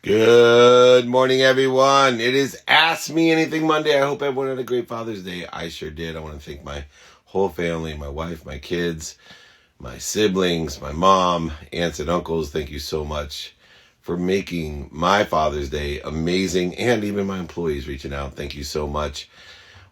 Good morning, everyone. It is Ask Me Anything Monday. I hope everyone had a great Father's Day. I sure did. I want to thank my whole family, my wife, my kids, my siblings, my mom, aunts and uncles. Thank you so much for making my Father's Day amazing, and even my employees reaching out. Thank you so much.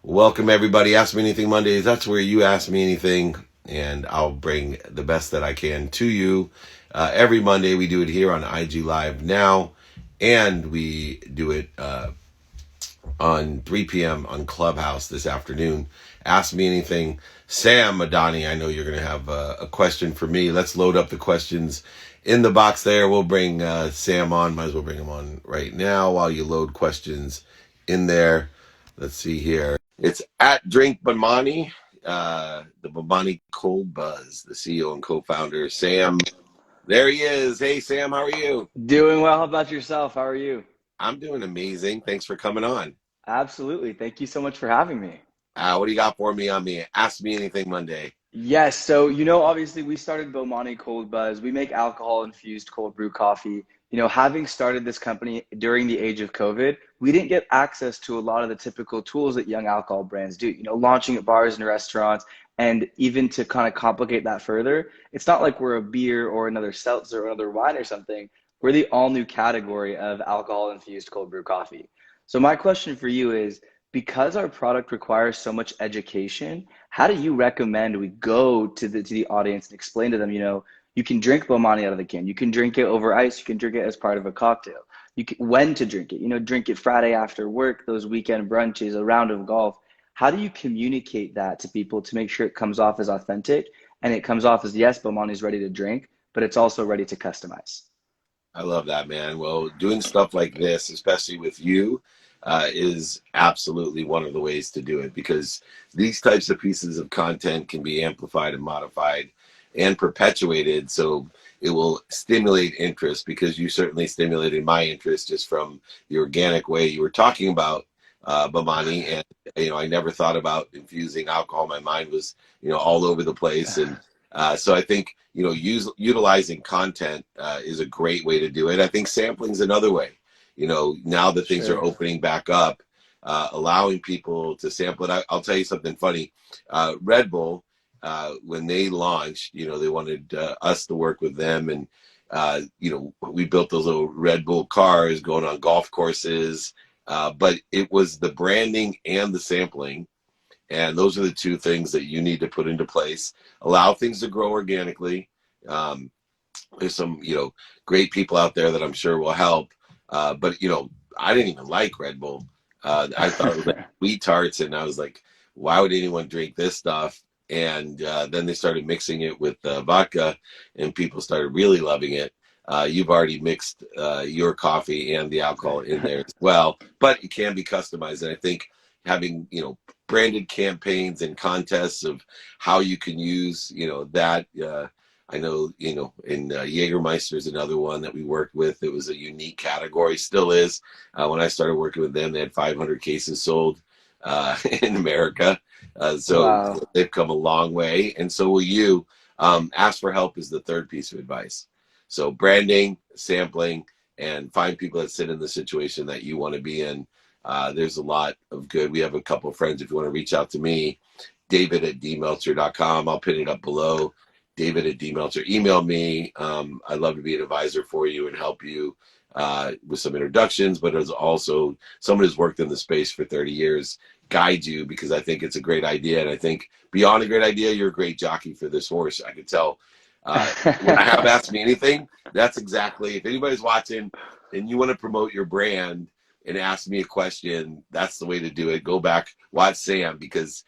Welcome, everybody. Ask Me Anything Mondays. That's where you ask me anything, and I'll bring the best that I can to you. Every Monday, we do it here on IG Live now. And we do it on 3 p.m. on Clubhouse this afternoon. Ask me anything. Sam Madani, I know you're going to have a question for me. Let's load up the questions in the box there. We'll bring Sam on. Might as well bring him on right now while you load questions in there. Let's see here. It's at Drink Bomani, the Bomani Cold Buzz, the CEO and co-founder, Sam. There he is. Hey, Sam, how are you? Doing well. How about yourself? How are you? I'm doing amazing. Thanks for coming on. Absolutely. Thank you so much for having me. What do you got for me on the Ask Me Anything Monday? Yes. Obviously we started Bomani Cold Buzz. We make alcohol infused cold brew coffee. Having started this company during the age of COVID, we didn't get access to a lot of the typical tools that young alcohol brands do, launching at bars and restaurants. And even to kind of complicate that further, it's not like we're a beer or another seltzer or another wine or something. We're the all new category of alcohol infused cold brew coffee. So my question for you is, because our product requires so much education, how do you recommend we go to the audience and explain to them, you can drink Bomani out of the can. You can drink it over ice. You can drink it as part of a cocktail. When to drink it, drink it Friday after work, those weekend brunches, a round of golf. How do you communicate that to people to make sure it comes off as authentic and it comes off as, yes, Bomani is ready to drink, but it's also ready to customize? I love that, man. Well, doing stuff like this, especially with you, is absolutely one of the ways to do it, because these types of pieces of content can be amplified and modified and perpetuated. So it will stimulate interest, because you certainly stimulated my interest just from the organic way you were talking about Bomani. And, I never thought about infusing alcohol. My mind was, all over the place. And so I think, utilizing content is a great way to do it. I think sampling is another way. Now that things are opening back up, allowing people to sample it. I'll tell you something funny. Red Bull, when they launched, they wanted us to work with them. And, we built those little Red Bull cars going on golf courses. But it was the branding and the sampling. And those are the two things that you need to put into place. Allow things to grow organically. There's some, great people out there that I'm sure will help. But, I didn't even like Red Bull. I thought it was like wheat tarts. And I was like, why would anyone drink this stuff? And then they started mixing it with vodka, and people started really loving it. You've already mixed your coffee and the alcohol in there as well, but it can be customized. And I think having, branded campaigns and contests of how you can use, that. I know, in Jagermeister is another one that we worked with. It was a unique category, still is. When I started working with them, they had 500 cases sold in America. So Wow. they've come a long way. And so will you. Ask for help is the third piece of advice. So branding, sampling, and find people that sit in the situation that you want to be in. There's a lot of good. We have a couple of friends. If you want to reach out to me, David at dmeltzer.com. I'll pin it up below. David at dmeltzer. Email me. I'd love to be an advisor for you and help you with some introductions, but as also someone who's worked in the space for 30 years, guide you, because I think it's a great idea. And I think beyond a great idea, you're a great jockey for this horse. I could tell when I have Asked Me Anything, that's exactly, if anybody's watching and you want to promote your brand and ask me a question, that's the way to do it. Go back, watch Sam, because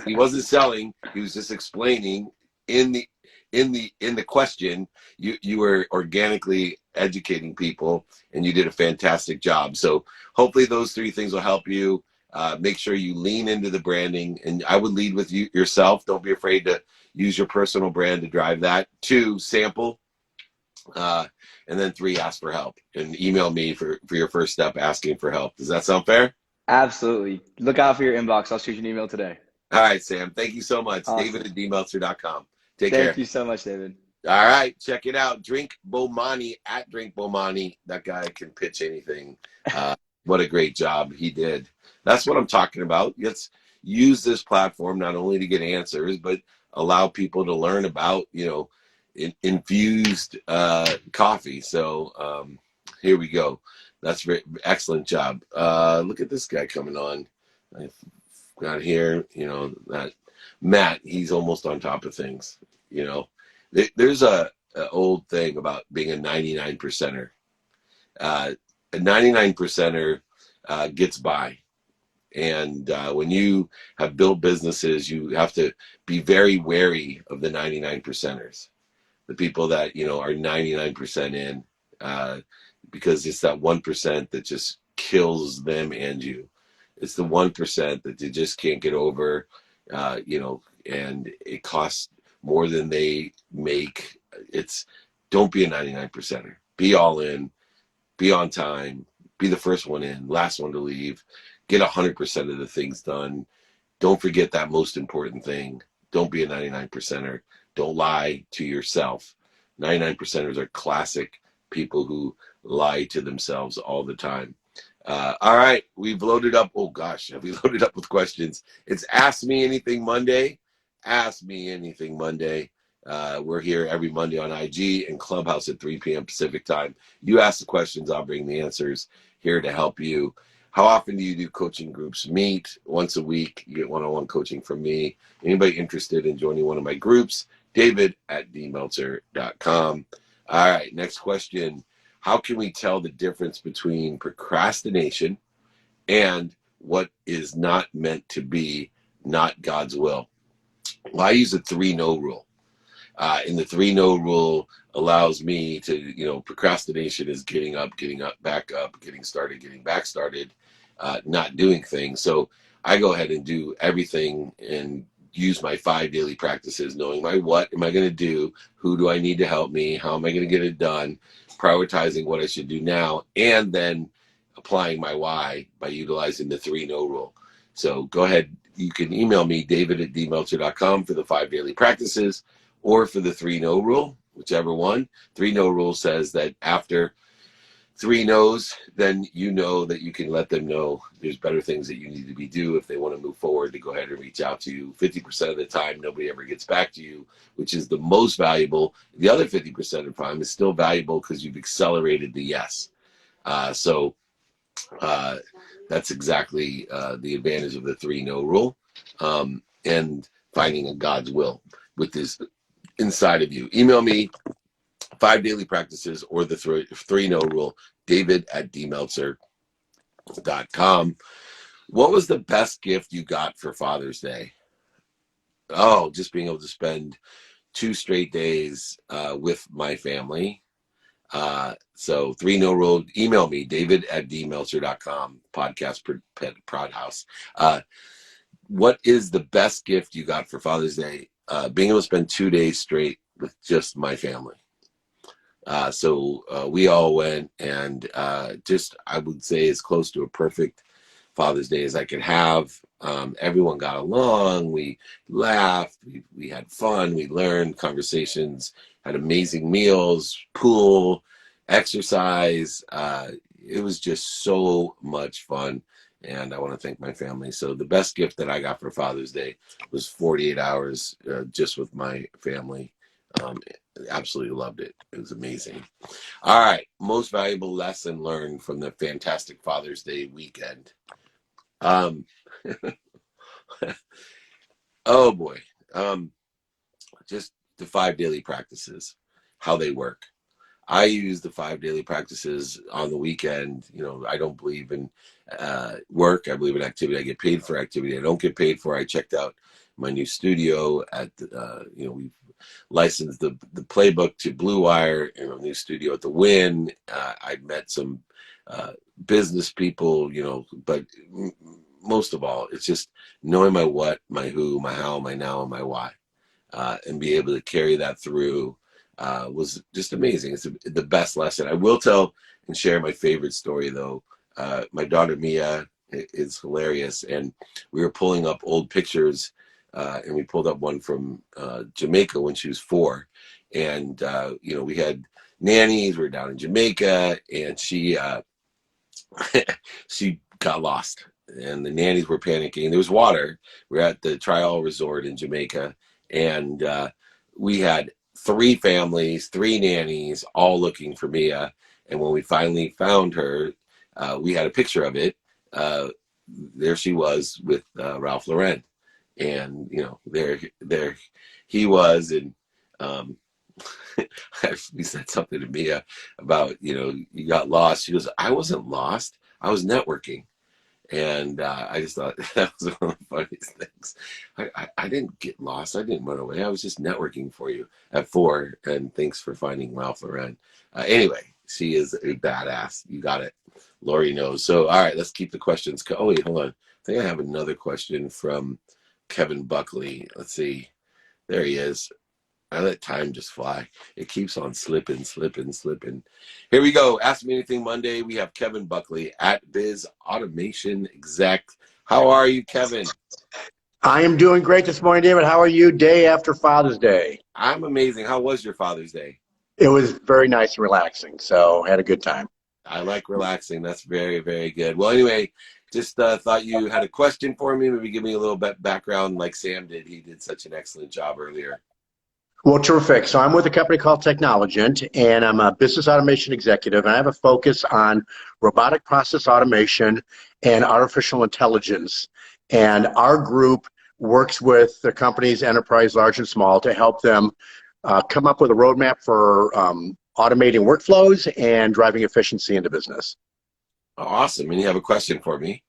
he wasn't selling, he was just explaining in the question. You were organically educating people, and you did a fantastic job. So hopefully those three things will help you. Make sure you lean into the branding, and I would lead with you yourself. Don't be afraid to use your personal brand to drive that. 2, sample. And then 3, ask for help, and email me for your first step asking for help. Does that sound fair? Absolutely. Look out for your inbox. I'll shoot you an email today. All right, Sam. Thank you so much. Awesome. David at dmeltzer.com. Take Thank care. you so much, David. All right, check it out. Drink Bomani at Drink Bomani. That guy can pitch anything. What a great job he did. That's what I'm talking about. Let's use this platform not only to get answers, but allow people to learn about, infused coffee. So here we go. That's very excellent job. Look at this guy coming on. I've got here, that Matt. He's almost on top of things. You know, there's a old thing about being a 99 percenter. A 99 percenter gets by. And when you have built businesses, you have to be very wary of the 99 percenters, the people that, are 99% in, because it's that 1% that just kills them and you. It's the 1% that you just can't get over, and it costs more than they make. Don't be a 99 percenter. Be all in, be on time, be the first one in, last one to leave, get 100% of the things done. Don't forget that most important thing. Don't be a 99 percenter. Don't lie to yourself. 99 percenters are classic people who lie to themselves all the time. All right, we've loaded up. Oh gosh, have we loaded up with questions? It's Ask Me Anything Monday. Ask Me Anything Monday. We're here every Monday on IG and Clubhouse at 3 p.m. Pacific time. You ask the questions, I'll bring the answers, here to help you. How often do you do coaching groups? Meet once a week. You get one-on-one coaching from me. Anybody interested in joining one of my groups? David at dmeltzer.com. All right, next question. How can we tell the difference between procrastination and what is not meant to be, not God's will? Well, I use a 3-no rule. And the 3-no rule allows me to, procrastination is getting up, back up, getting started, getting back started, not doing things. So I go ahead and do everything and use my 5 daily practices, knowing what am I going to do, who do I need to help me, how am I going to get it done, prioritizing what I should do now, and then applying my why by utilizing the 3-no rule. So go ahead. You can email me, David at dmeltzer.com, for the 5 daily practices, or for the 3-no rule, whichever one. 3-no rule says that after 3 no's, then you know that you can let them know there's better things that you need to be do if they want to move forward, to go ahead and reach out to you. 50% of the time, nobody ever gets back to you, which is the most valuable. The other 50% of the time is still valuable because you've accelerated the yes. So that's exactly the advantage of the 3-no rule, and finding a God's will with this inside of you. Email me 5 daily practices or the 3-no rule, David at dmeltzer.com. What was the best gift you got for Father's Day? Oh, just being able to spend 2 straight days with my family. So 3-no rule, email me, David at dmeltzer.com, podcast Proud House. What is the best gift you got for Father's Day? Being able to spend 2 days straight with just my family. So we all went, and I would say, as close to a perfect Father's Day as I could have. Everyone got along. We laughed. We had fun. We learned conversations, had amazing meals, pool, exercise. It was just so much fun. And I want to thank my family. So the best gift that I got for Father's Day was 48 hours just with my family. Absolutely loved it. It was amazing. All right. Most valuable lesson learned from the fantastic Father's Day weekend. Oh boy. Just the 5 daily practices, how they work. I use the 5 daily practices on the weekend. I don't believe in work. I believe in activity. I get paid for activity. I don't get paid for. I checked out my new studio at we've licensed the playbook to Blue Wire in a new studio at the Wynn. I met some business people, but most of all, it's just knowing my what, my who, my how, my now, and my why, and be able to carry that through. Was just amazing. It's the best lesson. I will tell and share my favorite story, though. My daughter Mia is hilarious, and we were pulling up old pictures, and we pulled up one from Jamaica when she was 4, and you know, we had nannies. We were down in Jamaica, and she she got lost, and the nannies were panicking. There was water. We were at the Trial Resort in Jamaica, and we had three families, three nannies, all looking for Mia. And when we finally found her, we had a picture of it. There she was with Ralph Lauren, and you know, there he was, and um, we said something to Mia about, you know, you got lost. She goes, I wasn't lost. I was networking. And I just thought that was one of the funniest things. I didn't get lost. I didn't run away. I was just networking for you at 4. And thanks for finding Ralph Lauren. Anyway, she is a badass. You got it. Lori knows. So, all right, let's keep the questions. Oh, wait, hold on. I think I have another question from Kevin Buckley. Let's see. There he is. I let time just fly. It keeps on slipping. Here we go. Ask Me Anything Monday. We have Kevin Buckley at Biz Automation Exec. How are you, Kevin? I am doing great this morning, David. How are you? Day after Father's Day. I'm amazing. How was your Father's Day? It was very nice and relaxing, so had a good time. I like relaxing. That's very, very good. Well, anyway, just thought you had a question for me. Maybe give me a little bit background like Sam did. He did such an excellent job earlier. Well, terrific. So I'm with a company called Technologent, and I'm a business automation executive, and I have a focus on robotic process automation and artificial intelligence. And our group works with the companies, enterprise, large and small, to help them come up with a roadmap for automating workflows and driving efficiency into business. Awesome. And you have a question for me?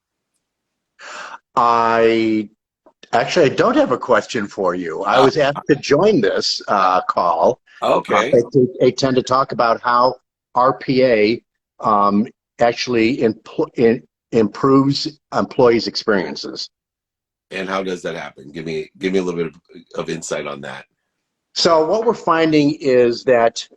Actually, I don't have a question for you. I was asked to join this call. Okay. They tend to talk about how RPA actually improves employees' experiences. And how does that happen? Give me a little bit of insight on that. So what we're finding is that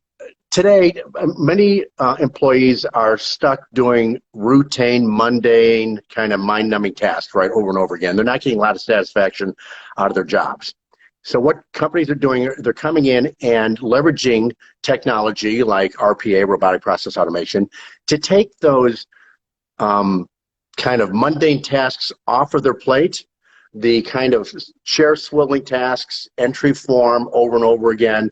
today, many employees are stuck doing routine, mundane, kind of mind-numbing tasks, right, over and over again. They're not getting a lot of satisfaction out of their jobs. So what companies are doing, they're coming in and leveraging technology like RPA, robotic process automation, to take those kind of mundane tasks off of their plate, the kind of chair swirling tasks, entry form over and over again,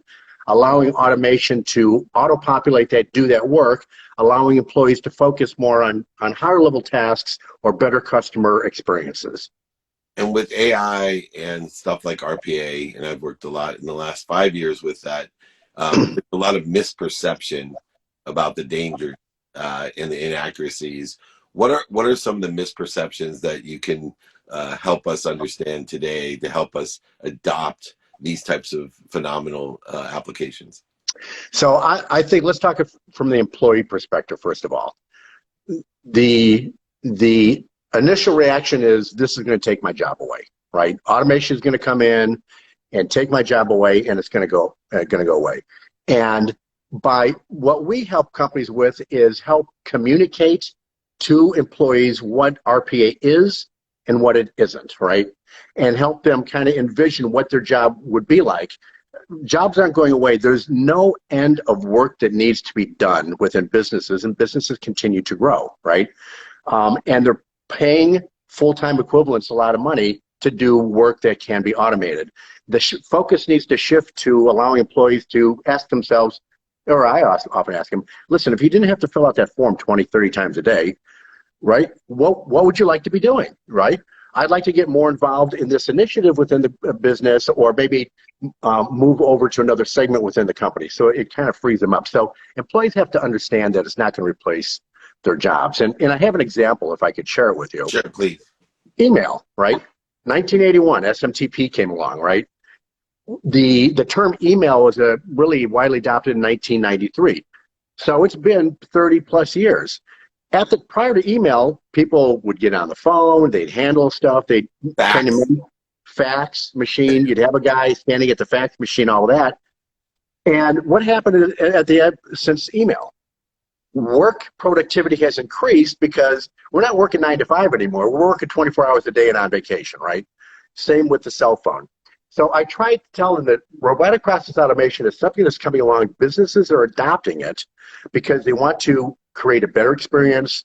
allowing automation to auto-populate that, do that work, allowing employees to focus more on higher level tasks or better customer experiences. And with AI and stuff like RPA, and I've worked a lot in the last 5 years with that, there's a lot of misperception about the danger and the inaccuracies. What are some of the misperceptions that you can help us understand today to help us adopt these types of phenomenal applications? So I think let's talk from the employee perspective first of all. The initial reaction is this is going to take my job away, right? Automation is going to come in and take my job away, and it's going to go away. And by what we help companies with is help communicate to employees what RPA is and what it isn't, right? And help them kind of envision what their job would be like. Jobs aren't going away. There's no end of work that needs to be done within businesses, and businesses continue to grow, right? And they're paying full-time equivalents a lot of money to do work that can be automated. The focus needs to shift to allowing employees to ask themselves, or I often ask them, listen, if you didn't have to fill out that form 20, 30 times a day, right, what would you like to be doing, right? I'd like to get more involved in this initiative within the business, or maybe move over to another segment within the company. So it kind of frees them up. So employees have to understand that it's not going to replace their jobs. And I have an example, if I could share it with you. Sure, please. Email, right? 1981, SMTP came along, right? The term email was really widely adopted in 1993. So it's been 30 plus years. Prior to email, people would get on the phone, they'd handle stuff, they'd kind of fax machine, you'd have a guy standing at the fax machine, all of that. And what happened at the end since email? Work productivity has increased because we're not working 9 to 5 anymore. We're working 24 hours a day and on vacation, right? Same with the cell phone. So I tried to tell them that robotic process automation is something that's coming along. Businesses are adopting it because they want to create a better experience,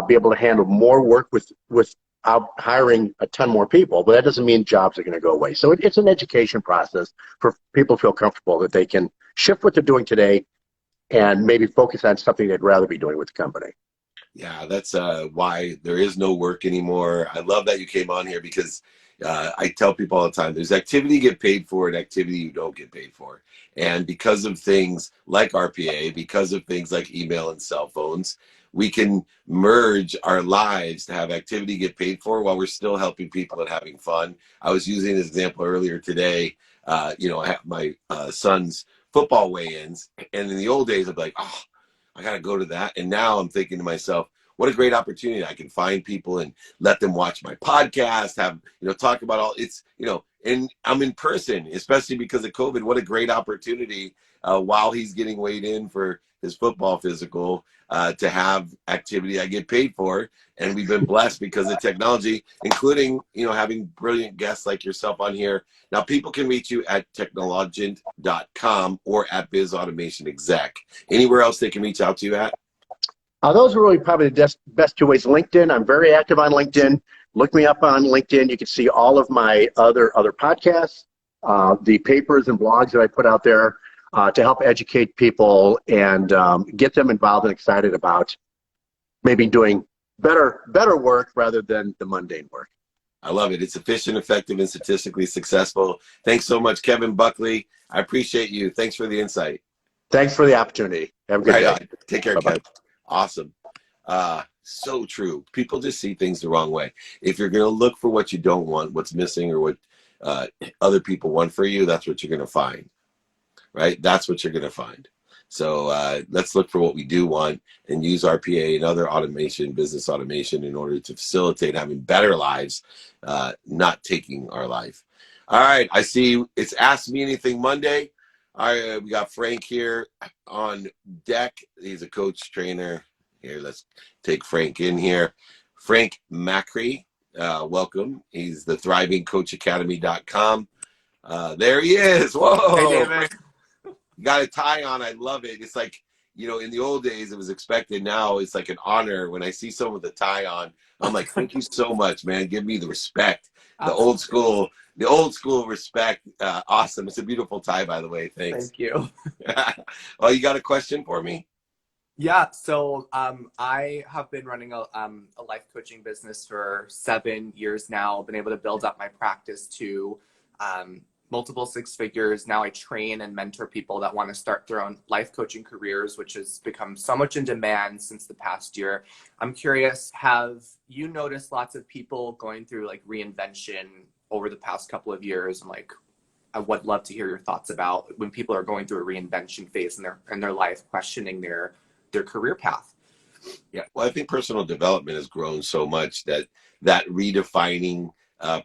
be able to handle more work without hiring a ton more people. But that doesn't mean jobs are going to go away. So it's an education process for people to feel comfortable that they can shift what they're doing today and maybe focus on something they'd rather be doing with the company. Yeah, that's why there is no work anymore. I love that you came on here because I tell people all the time, there's activity you get paid for and activity you don't get paid for. And because of things like RPA, because of things like email and cell phones, we can merge our lives to have activity get paid for while we're still helping people and having fun. I was using this example earlier today. I have my son's football weigh-ins, and in the old days, I'd be like, oh, I got to go to that. And now I'm thinking to myself, what a great opportunity. I can find people and let them watch my podcast, talk about and I'm in person, especially because of COVID. What a great opportunity while he's getting weighed in for his football physical to have activity I get paid for. And we've been blessed because of technology, including, having brilliant guests like yourself on here. Now, people can reach you at technologent.com or at BizAutomationExec. Anywhere else they can reach out to you at? Those are really probably the best two ways. LinkedIn, I'm very active on LinkedIn. Look me up on LinkedIn. You can see all of my other podcasts, the papers and blogs that I put out there to help educate people and get them involved and excited about maybe doing better work rather than the mundane work. I love it. It's efficient, effective, and statistically successful. Thanks so much, Kevin Buckley. I appreciate you. Thanks for the insight. Thanks for the opportunity. Have a good day. On. Take care, Bye-bye. Kevin. Awesome. So true. People just see things the wrong way. If you're going to look for what you don't want, what's missing, or what other people want for you, that's what you're going to find, right? That's what you're going to find. So let's look for what we do want and use RPA and other automation, business automation, in order to facilitate having better lives, not taking our life. All right. I see it's Ask Me Anything Monday. All right, we got Frank here on deck. He's a coach trainer. Here, let's take Frank in here. Frank Macri, welcome. He's the thrivingcoachacademy.com. There he is. Whoa. Hey, David. You got a tie on. I love it. It's like, in the old days, it was expected. Now it's like an honor. When I see someone with a tie on, I'm like, thank you so much, man. Give me the respect. Absolutely. The old school respect. Awesome. It's a beautiful tie, by the way. Thanks. Thank you. Well, you got a question for me? Yeah. So I have been running a life coaching business for 7 years now. Been able to build up my practice to multiple six figures. Now I train and mentor people that want to start their own life coaching careers, which has become so much in demand since the past year. I'm curious, have you noticed lots of people going through like reinvention over the past couple of years? And like, I would love to hear your thoughts about when people are going through a reinvention phase in their life, questioning their career path. Yeah. Well, I think personal development has grown so much that redefining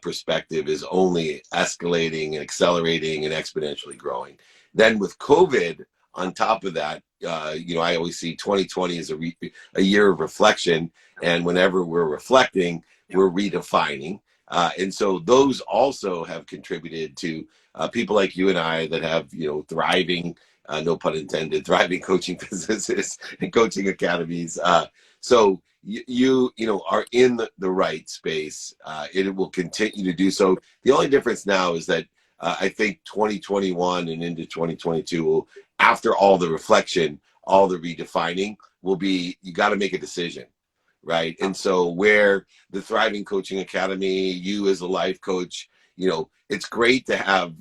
perspective is only escalating and accelerating and exponentially growing. Then with COVID on top of that, I always see 2020 as a year of reflection. And whenever we're reflecting, we're redefining. And so those also have contributed to people like you and I that have, thriving, no pun intended, thriving coaching businesses and coaching academies. So you are in the right space. It will continue to do so. The only difference now is that I think 2021 and into 2022 will, after all the reflection, all the redefining, will be, you got to make a decision, right? And so where the Thriving Coaching Academy, you as a life coach, it's great to have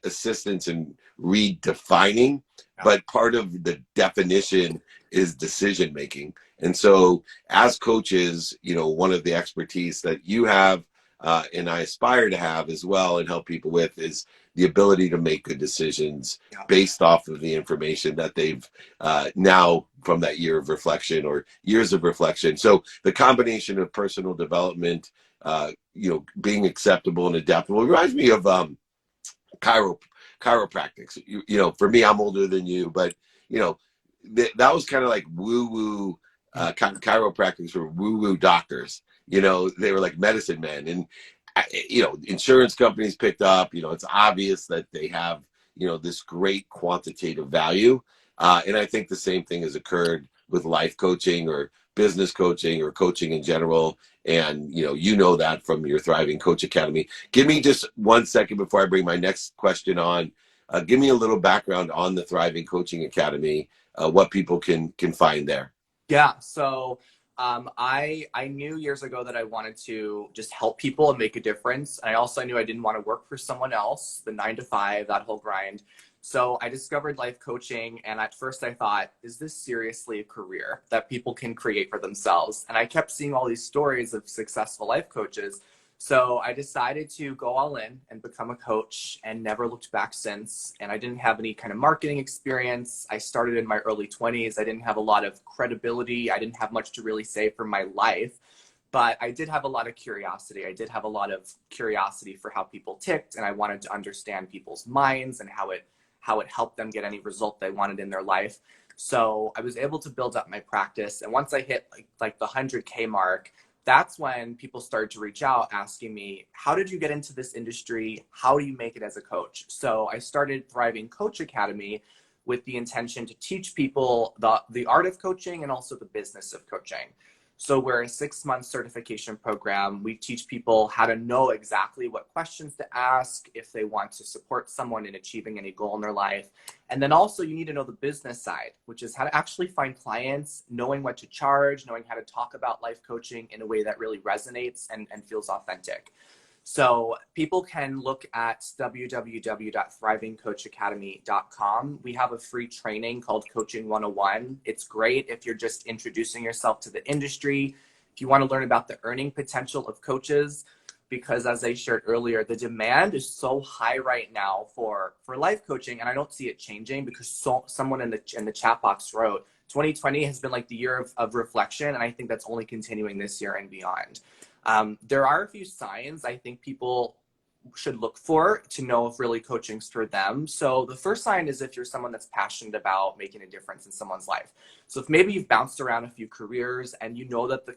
assistance in redefining, but part of the definition is decision making. And so as coaches, one of the expertise that you have and I aspire to have as well and help people with is the ability to make good decisions based off of the information that they've now from that year of reflection or years of reflection. So the combination of personal development, being acceptable and adaptable reminds me of chiropractics. For me, I'm older than you, but that was kind of like woo-woo. Chiropractors were woo-woo doctors. They were like medicine men. And insurance companies picked up. It's obvious that they have, this great quantitative value. And I think the same thing has occurred with life coaching or business coaching or coaching in general. And, that from your Thriving Coach Academy. Give me just 1 second before I bring my next question on. Give me a little background on the Thriving Coaching Academy, what people can find there. Yeah, so I knew years ago that I wanted to just help people and make a difference. And I also knew I didn't want to work for someone else, the 9 to 5, that whole grind. So I discovered life coaching, and at first I thought, is this seriously a career that people can create for themselves? And I kept seeing all these stories of successful life coaches. So I decided to go all in and become a coach, and never looked back since. And I didn't have any kind of marketing experience. I started in my early 20s. I didn't have a lot of credibility. I didn't have much to really say for my life, but I did have a lot of curiosity. I did have a lot of curiosity for how people ticked, and I wanted to understand people's minds and how it helped them get any result they wanted in their life. So I was able to build up my practice. And once I hit like the 100K mark, that's when people started to reach out asking me, how did you get into this industry? How do you make it as a coach? So I started Thriving Coach Academy with the intention to teach people the art of coaching and also the business of coaching. So we're a 6-month certification program. We teach people how to know exactly what questions to ask if they want to support someone in achieving any goal in their life. And then also you need to know the business side, which is how to actually find clients, knowing what to charge, knowing how to talk about life coaching in a way that really resonates and feels authentic. So people can look at www.thrivingcoachacademy.com. We have a free training called Coaching 101. It's great if you're just introducing yourself to the industry, if you want to learn about the earning potential of coaches, because as I shared earlier, the demand is so high right now for life coaching, and I don't see it changing because someone in the chat box wrote, 2020 has been like the year of reflection, and I think that's only continuing this year and beyond. There are a few signs I think people should look for to know if really coaching's for them. So the first sign is if you're someone that's passionate about making a difference in someone's life. So if maybe you've bounced around a few careers and you know that the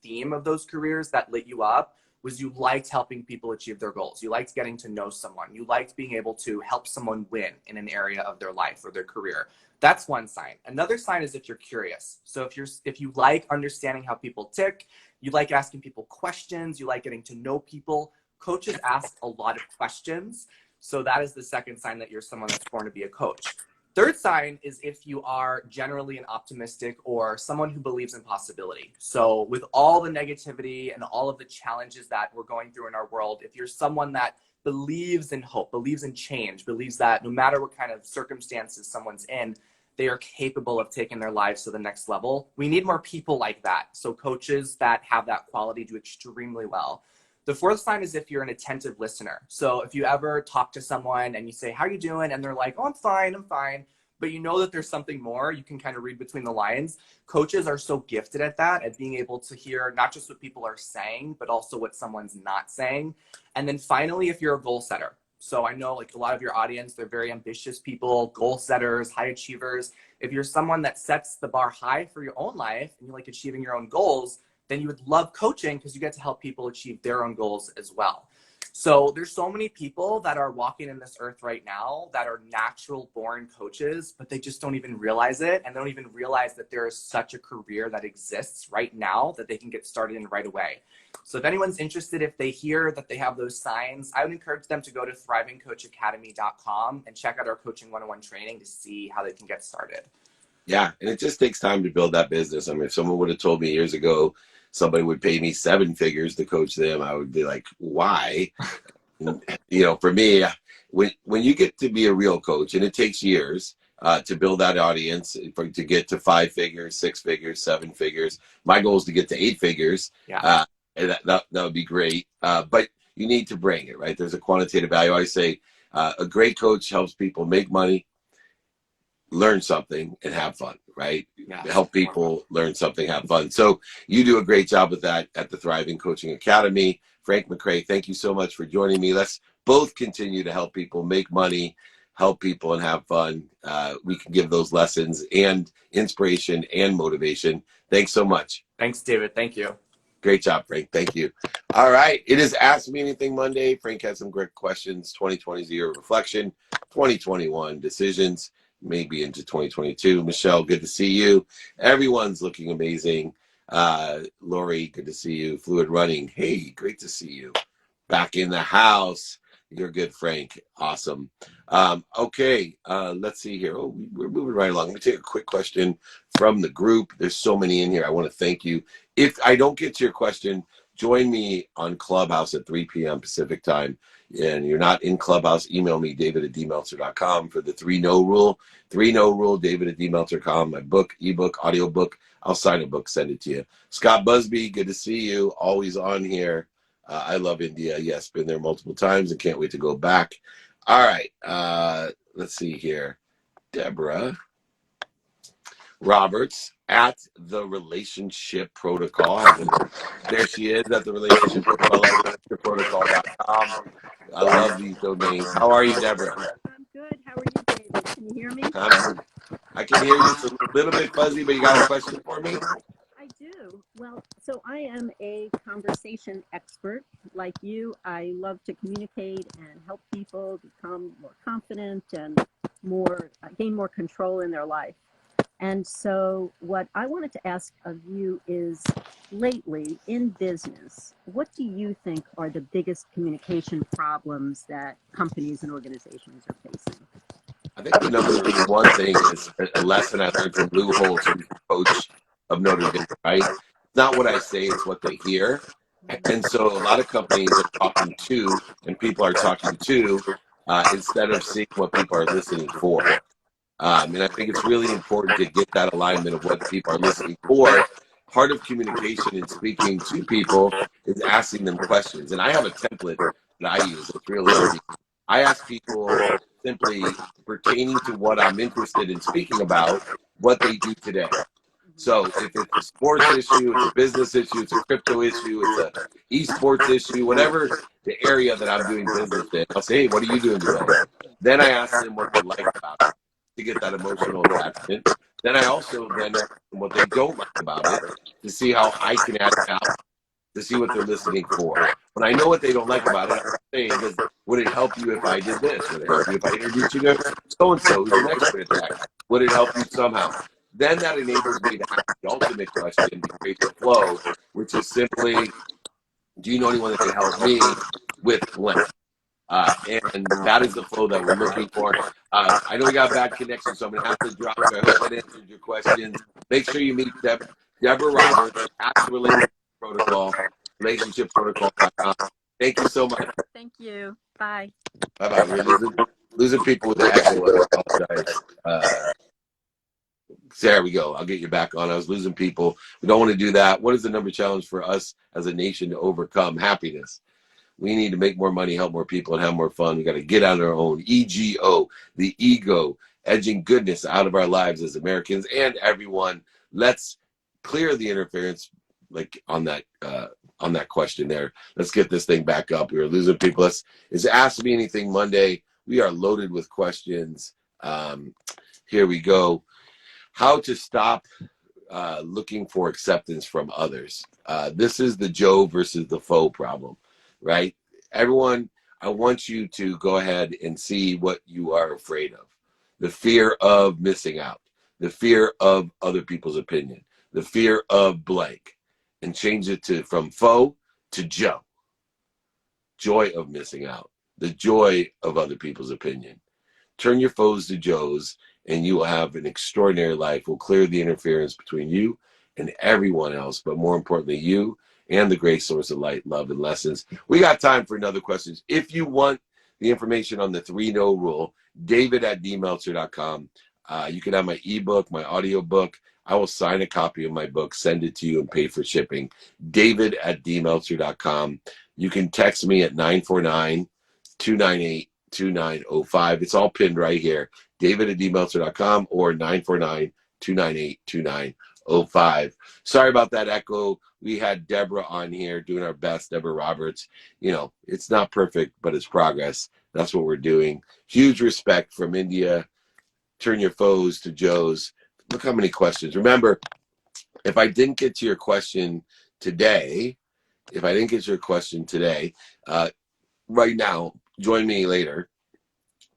theme of those careers that lit you up was you liked helping people achieve their goals. You liked getting to know someone. You liked being able to help someone win in an area of their life or their career. That's one sign. Another sign is if you're curious. So if you like understanding how people tick, you like asking people questions, you like getting to know people. Coaches ask a lot of questions. So that is the second sign that you're someone that's born to be a coach. Third sign is if you are generally an optimistic or someone who believes in possibility. So with all the negativity and all of the challenges that we're going through in our world, if you're someone that believes in hope, believes in change, believes that no matter what kind of circumstances someone's in, they are capable of taking their lives to the next level. We need more people like that. So coaches that have that quality do extremely well. The fourth sign is if you're an attentive listener. So if you ever talk to someone and you say, how are you doing? And they're like, oh, I'm fine. But you know that there's something more. You can kind of read between the lines. Coaches are so gifted at that, at being able to hear not just what people are saying, but also what someone's not saying. And then finally, if you're a goal setter. So I know like a lot of your audience, they're very ambitious people, goal setters, high achievers. If you're someone that sets the bar high for your own life and you like achieving your own goals, then you would love coaching because you get to help people achieve their own goals as well. So there's so many people that are walking in this earth right now that are natural born coaches, but they just don't even realize it. And they don't even realize that there is such a career that exists right now that they can get started in right away. So if anyone's interested, if they hear that they have those signs, I would encourage them to go to thrivingcoachacademy.com and check out our Coaching 101 training to see how they can get started. Yeah, and it just takes time to build that business. I mean, if someone would have told me years ago somebody would pay me 7 figures to coach them, I would be like, why? For me, when you get to be a real coach, and it takes years to build that audience, to get to 5 figures, 6 figures, 7 figures. My goal is to get to 8 figures. Yeah. And that would be great. But you need to bring it, right? There's a quantitative value. I say a great coach helps people make money, learn something, and have fun, right? Yeah. Help people learn something, have fun. So you do a great job with that at the Thriving Coaching Academy. Frank McRae, thank you so much for joining me. Let's both continue to help people make money, help people, and have fun. We can give those lessons and inspiration and motivation. Thanks so much. Thanks, David. Thank you. Great job, Frank. Thank you. All right. It is Ask Me Anything Monday. Frank had some great questions. 2020 is the year of reflection. 2021 decisions, maybe into 2022. Michelle, good to see you. Everyone's looking amazing. Lori, good to see you. Fluid Running. Hey, great to see you. Back in the house. You're good, Frank. Awesome. Okay, let's see here. Oh, we're moving right along. Let me take a quick question from the group. There's so many in here. I want to thank you. If I don't get to your question, join me on Clubhouse at 3 p.m. Pacific time. And you're not in Clubhouse, email me, david@dmeltzer.com for the 3-no rule. 3-no rule, david@dmeltzer.com. My book, ebook, audiobook. I'll sign a book, send it to you. Scott Busby, good to see you. Always on here. I love India. Yes, been there multiple times and can't wait to go back. All right. Let's see here. Deborah Roberts at the Relationship Protocol. There she is at the Relationship Protocol, protocol.com. I love these domains. How are you, Deborah? I'm good. How are you, David? Can you hear me? I can hear you. It's a little bit fuzzy, but you got a question for me? I do. Well, so I am a conversation expert. Like you, I love to communicate and help people become more confident and gain more control in their life. And so what I wanted to ask of you is, lately in business, what do you think are the biggest communication problems that companies and organizations are facing? I think the number one thing is a lesson I learned from Lou Holtz, who's the coach of Notre Dame, right? It's not what I say, it's what they hear. And so a lot of companies are talking to, and people are talking to, instead of seeing what people are listening for. And I think it's really important to get that alignment of what people are listening for. Part of communication and speaking to people is asking them questions. And I have a template that I use. It's real easy. I ask people simply pertaining to what I'm interested in speaking about, what they do today. So if it's a sports issue, it's a business issue, it's a crypto issue, it's a esports issue, whatever the area that I'm doing business in, I'll say, hey, what are you doing today? Then I ask them what they like about it to get that emotional attachment. Then I also then ask them what they don't like about it to see how I can add value, to see what they're listening for. When I know what they don't like about it, I'm saying, would it help you if I did this? Would it help you if I introduced you to so-and-so who's an expert at that? Would it help you somehow? Then that enables me to ask the ultimate question to create the flow, which is simply, do you know anyone that can help me with blank? And that is the flow that we're looking for. I know we got bad connection, so I'm going to have to drop you. I hope that answered your questions. Make sure you meet Deborah Roberts at the Relationship Protocol, relationshipprotocol.com. Thank you so much. Thank you. Bye. Bye-bye. We're losing people with the echo. I apologize. There we go. I'll get you back on. I was losing people. We don't want to do that. What is the number challenge for us as a nation to overcome? Happiness. We need to make more money, help more people, and have more fun. We got to get out on our own. EGO, the ego, edging goodness out of our lives as Americans and everyone. Let's clear the interference, like on that question there. Let's get this thing back up. We were losing people. It's Ask Me Anything Monday. We are loaded with questions. Here we go. How to stop looking for acceptance from others. This is the Joe versus the faux problem. Right? Everyone, I want you to go ahead and see what you are afraid of. The fear of missing out, the fear of other people's opinion, the fear of blank, and change it from faux to Joe. Joy of missing out, the joy of other people's opinion. Turn your foes to Joes, and you will have an extraordinary life. We'll clear the interference between you and everyone else, but more importantly, you and the great source of light, love, and lessons. We got time for another question. If you want the information on the 3-no rule, david@dmeltzer.com. You can have my ebook, my audiobook. I will sign a copy of my book, send it to you, and pay for shipping. david@dmeltzer.com. You can text me at 949-298-2905. It's all pinned right here. david@dmeltzer.com or 949-298-2905. Sorry about that echo. We had Deborah on here doing our best, Deborah Roberts. You know, it's not perfect, but it's progress. That's what we're doing. Huge respect from India. Turn your foes to Joes. Look how many questions. Remember, if I didn't get to your question today, if I didn't get your question today, right now, join me later,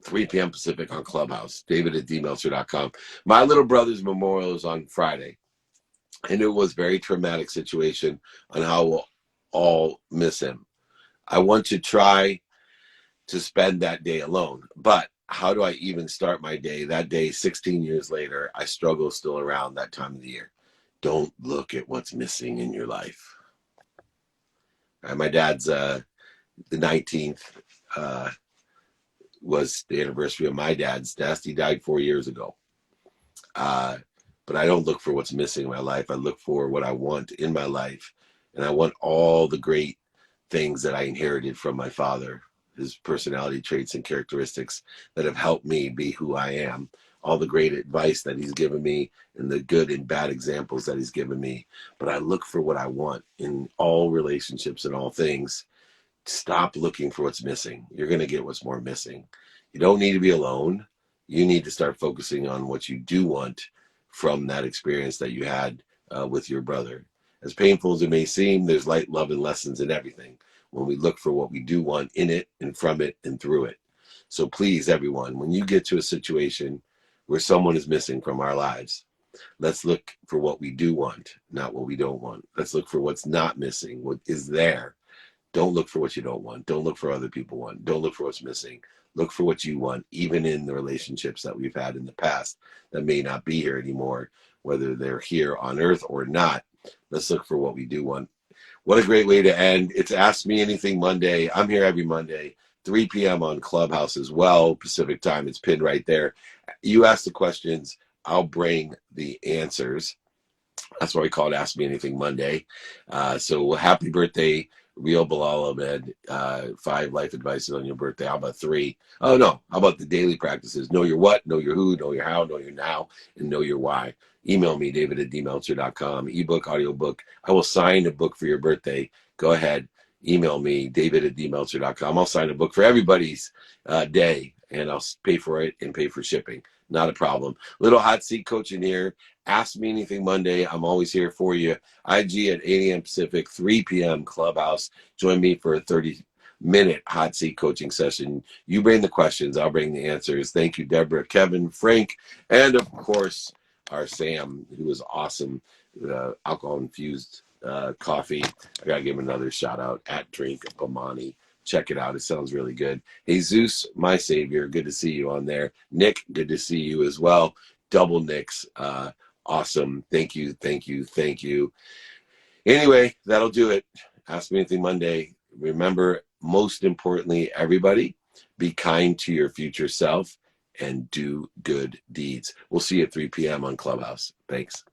3 p.m. Pacific on Clubhouse, david@dmeltzer.com. My little brother's memorial is on Friday, and it was a very traumatic situation on how we'll all miss him. I want to try to spend that day alone, but how do I even start my day? That day, 16 years later, I struggle still around that time of the year. Don't look at what's missing in your life. My dad's the 19th was the anniversary of my dad's death. He died 4 years ago. But I don't look for what's missing in my life. I look for what I want in my life. And I want all the great things that I inherited from my father, his personality traits and characteristics that have helped me be who I am, all the great advice that he's given me and the good and bad examples that he's given me. But I look for what I want in all relationships and all things. Stop looking for what's missing. You're going to get what's more missing. You don't need to be alone. You need to start focusing on what you do want from that experience that you had with your brother. As painful as it may seem, there's light, love, and lessons in everything when we look for what we do want in it and from it and through it. So please, everyone, when you get to a situation where someone is missing from our lives, let's look for what we do want, not what we don't want. Let's look for what's not missing, what is there. Don't look for what you don't want. Don't look for other people want. Don't look for what's missing. Look for what you want, even in the relationships that we've had in the past that may not be here anymore, whether they're here on earth or not. Let's look for what we do want. What a great way to end. It's Ask Me Anything Monday. I'm here every Monday, 3 p.m. on Clubhouse as well, Pacific time. It's pinned right there. You ask the questions, I'll bring the answers. That's why we call it Ask Me Anything Monday. So happy birthday, Real Bilal Ahmed. 5 life advices on your birthday. How about 3? Oh, no. How about the daily practices? Know your what, know your who, know your how, know your now, and know your why. Email me, david@dmeltzer.com. Ebook, audiobook. I will sign a book for your birthday. Go ahead. Email me, david@dmeltzer.com. I'll sign a book for everybody's day, and I'll pay for it and pay for shipping. Not a problem. Little hot seat coaching here. Ask Me Anything Monday. I'm always here for you. IG at 8 a.m. Pacific, 3 p.m. Clubhouse. Join me for a 30-minute hot seat coaching session. You bring the questions. I'll bring the answers. Thank you, Deborah, Kevin, Frank, and, of course, our Sam, who was awesome. Alcohol-infused coffee. I got to give him another shout-out at Drink bomani. Check it out. It sounds really good. Jesus, my savior. Good to see you on there. Nick, good to see you as well. Double Nicks. Awesome. Thank you, thank you, thank you. Anyway, that'll do it. Ask Me Anything Monday. Remember, most importantly, everybody, be kind to your future self and do good deeds. We'll see you at 3 p.m. on Clubhouse. Thanks.